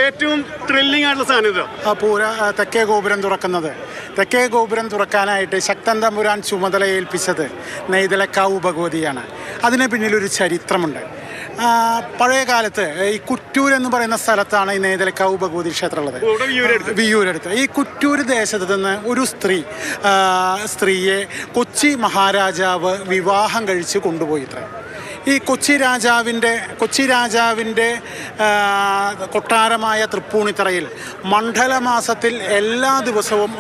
ഏറ്റവും ത്രില്ലിംഗ് ആയിട്ടുള്ള സാന്നിധ്യം തെക്കേ ഗോപുരം തുറക്കുന്നത്. തെക്കേ ഗോപുരം തുറക്കാനായിട്ട് ശക്തൻ തമ്പുരാൻ ചുമതല ഏൽപ്പിച്ചത് നെയ്തലക്കാവ് ഭഗവതിയാണ്. അതിന് പിന്നിലൊരു ചരിത്രമുണ്ട്. പഴയ കാലത്ത് ഈ കുറ്റൂർ എന്ന് പറയുന്ന സ്ഥലത്താണ് ഈ നെയ്തലക്കാവ് ഭഗവതി ക്ഷേത്രമുള്ളത്, വിയ്യൂരടുത്ത്. ഈ കുറ്റൂർ ദേശത്ത് നിന്ന് ഒരു സ്ത്രീയെ കൊച്ചി മഹാരാജാവ് വിവാഹം കഴിച്ച് കൊണ്ടുപോയി. ഈ കൊച്ചി രാജാവിൻ്റെ കൊട്ടാരമായ തൃപ്പൂണിത്തറയിൽ മണ്ഡലമാസത്തിൽ എല്ലാ ദിവസവും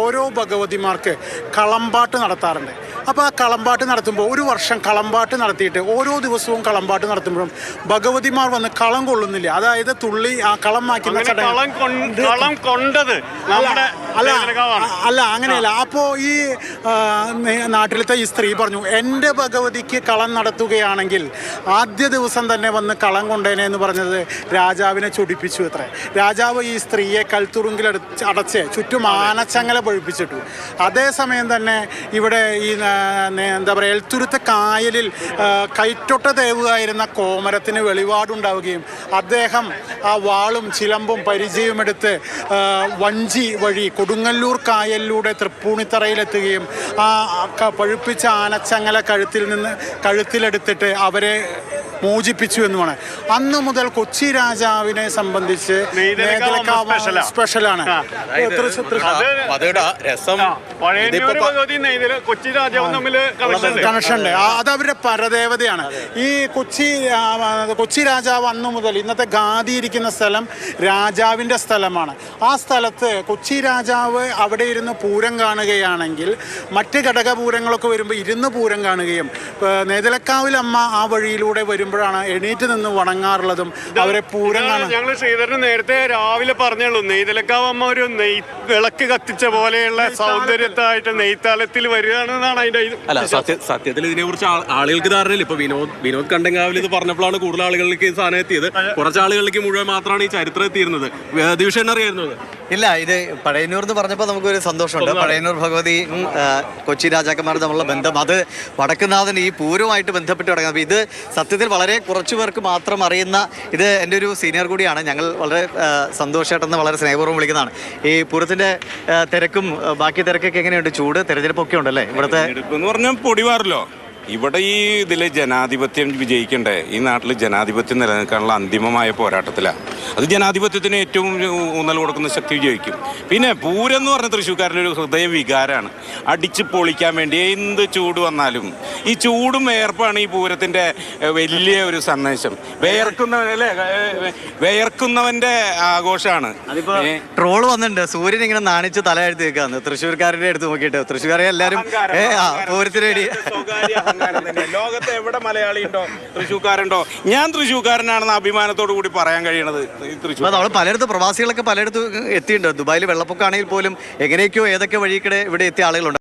ഓരോ ഭഗവതിമാർക്ക് കളമ്പാട്ട് നടത്താറുണ്ട്. അപ്പോൾ ആ കളമ്പാട്ട് നടത്തുമ്പോൾ ഒരു വർഷം കളമ്പാട്ട് നടത്തിയിട്ട് ഓരോ ദിവസവും കളമ്പാട്ട് നടത്തുമ്പോഴും ഭഗവതിമാർ വന്ന് കളം കൊള്ളുന്നില്ല. അതായത് തുള്ളി ആ കളം മാറ്റുന്ന അല്ല അങ്ങനെയല്ല. അപ്പോൾ ഈ നാട്ടിലത്തെ ഈ സ്ത്രീ പറഞ്ഞു, എൻ്റെ ഭഗവതിക്ക് കളം നടത്തുകയാണെങ്കിൽ ആദ്യ ദിവസം തന്നെ വന്ന് കളം കൊണ്ടേനെ എന്ന് പറഞ്ഞത് രാജാവിനെ ചൊടിപ്പിച്ചു അത്രേ. രാജാവ് ഈ സ്ത്രീയെ കൽത്തുറുങ്കിൽ അടച്ച് ചുറ്റും ആനച്ചങ്ങല പൊഴിപ്പിച്ചിട്ടു. അതേസമയം തന്നെ ഇവിടെ ഈ എന്താ പറയുക, എൽത്തുരുത്ത് കായലിൽ കൈറ്റൊട്ട ദേവുകായിരുന്ന കോമരത്തിന് വെളിപാടുണ്ടാവുകയും അദ്ദേഹം ആ വാളും ചിലമ്പും പരിചയമെടുത്ത് വഞ്ചി വഴി കൊടുങ്ങല്ലൂർ കായലിലൂടെ തൃപ്പൂണിത്തറയിലെത്തുകയും ആ പഴുപ്പിച്ച ആനച്ചങ്ങല കഴുത്തിലെടുത്തിട്ട് അവരെ മോചിപ്പിച്ചു എന്നുമാണ്. അന്നു മുതൽ കൊച്ചി രാജാവിനെ സംബന്ധിച്ച് സ്പെഷ്യലാണ്. കണക്ഷൻ ഉണ്ട്. അത് അവരുടെ പരദേവതയാണ്. ഈ കൊച്ചി രാജാവ് അന്നു മുതൽ ഇന്നത്തെ ഗാദി ഇരിക്കുന്ന സ്ഥലം രാജാവിൻ്റെ സ്ഥലമാണ്. ആ സ്ഥലത്ത് കൊച്ചി രാജാവ് അവിടെ ഇരുന്ന് പൂരം കാണുകയാണെങ്കിൽ മറ്റ് ഘടകപൂരങ്ങളൊക്കെ വരുമ്പോൾ ഇരുന്ന് പൂരം കാണുകയും നെയ്തലക്കാവിലമ്മ ആ വഴിയിലൂടെ വരുമ്പോഴാണ് എണീറ്റ് നിന്ന് വണങ്ങാറുള്ളതും അവരെ പൂരം കാണാൻ. ഞങ്ങൾ ശ്രീധരന് നേരത്തെ രാവിലെ പറഞ്ഞുള്ളൂ, നെയ്തലക്കാവ് അമ്മ ഒരു വിളക്ക് കത്തിച്ച പോലെയുള്ള സൗന്ദര്യത്തായിട്ട് നെയ്ത്താലത്തിൽ വരികയാണെന്നാണ് അതിന്റെ. അല്ല, സത്യത്തിൽ ഇതിനെ കുറിച്ച് ആളുകൾക്ക് ധാരണയില്ല. ഇപ്പൊ വിനോദ് കണ്ടങ്കാവിൽ ഇത് പറഞ്ഞപ്പോഴാണ് കൂടുതൽ ആളുകളിലേക്ക് ഈ സാധനം എത്തിയത്. കുറച്ച് ആളുകളിലേക്ക് മുഴുവൻ മാത്രമാണ് ഈ ചരിത്രം എത്തിയിരുന്നത്. ദിവിഷൻ അറിയായിരുന്നത് ഇല്ല. ഇത് പഴയന്നൂർ എന്ന് പറഞ്ഞപ്പോൾ നമുക്കൊരു സന്തോഷമുണ്ട്. പഴയന്നൂർ ഭഗവതിയും കൊച്ചി രാജാക്കന്മാരും തമ്മിലുള്ള ബന്ധം, അത് വടക്കുന്നാഥൻ ഈ പൂരവുമായിട്ട് ബന്ധപ്പെട്ട് കിടക്കുന്നത്. ഇത് സത്യത്തിൽ വളരെ കുറച്ചു പേർക്ക് മാത്രം അറിയുന്ന, ഇത് എൻ്റെ ഒരു സീനിയർ കൂടിയാണ്. ഞങ്ങൾ വളരെ സന്തോഷമായിട്ടെന്ന് വളരെ സ്നേഹപൂർവ്വം വിളിക്കുന്നതാണ്. ഈ പൂരത്തിൻ്റെ തിരക്കും ബാക്കി തിരക്കൊക്കെ എങ്ങനെയുണ്ട്? ചൂട് തെരഞ്ഞെടുപ്പൊക്കെ ഉണ്ടല്ലേ ഇവിടുത്തെ? എന്ന് പറഞ്ഞാൽ പൊടിവാറല്ലോ. ഇവിടെ ഈ ഇതിൽ ജനാധിപത്യം വിജയിക്കണ്ടേ? ഈ നാട്ടിൽ ജനാധിപത്യം നിലനിൽക്കാനുള്ള അന്തിമമായ പോരാട്ടത്തിലാണ്. അത് ജനാധിപത്യത്തിന് ഏറ്റവും ഊന്നൽ കൊടുക്കുന്ന ശക്തി വിജയിക്കും. പിന്നെ പൂരം എന്ന് പറഞ്ഞ തൃശ്ശൂർക്കാരുടെ ഒരു ഹൃദയ വികാരമാണ്. അടിച്ച് പൊളിക്കാൻ വേണ്ടി എന്ത് ചൂട് വന്നാലും ഈ ചൂടും വേർപ്പാണ് ഈ പൂരത്തിൻ്റെ വലിയ ഒരു സന്ദേശം. വേർക്കുന്നവന്റെ ആഘോഷമാണ്. അതിപ്പോ ട്രോള് വന്നിട്ടുണ്ട്, സൂര്യൻ ഇങ്ങനെ നാണിച്ച് തല എഴുതി വെക്കാന്ന് തൃശ്ശൂർക്കാരുടെ അടുത്ത് നോക്കിയിട്ട്. തൃശ്ശൂർക്കാരെ എല്ലാവരും പൂരത്തിന് വേണ്ടി. ലോകത്ത് എവിടെ മലയാളി ഉണ്ടോ, തൃശ്ശൂർക്കാരുണ്ടോ? ഞാൻ തൃശ്ശൂർക്കാരനാണെന്ന് അഭിമാനത്തോടു കൂടി പറയാൻ കഴിയണത് നമ്മൾ പലയിടത്തും പ്രവാസികളൊക്കെ പലയിടത്തും എത്തിയിട്ടുണ്ട്. ദുബായിൽ വെള്ളപ്പൊക്കമാണെങ്കിൽ പോലും എങ്ങനെയൊക്കെയോ ഏതൊക്കെ വഴിക്കിടെ ഇവിടെ എത്തിയ ആളുകളുണ്ട്.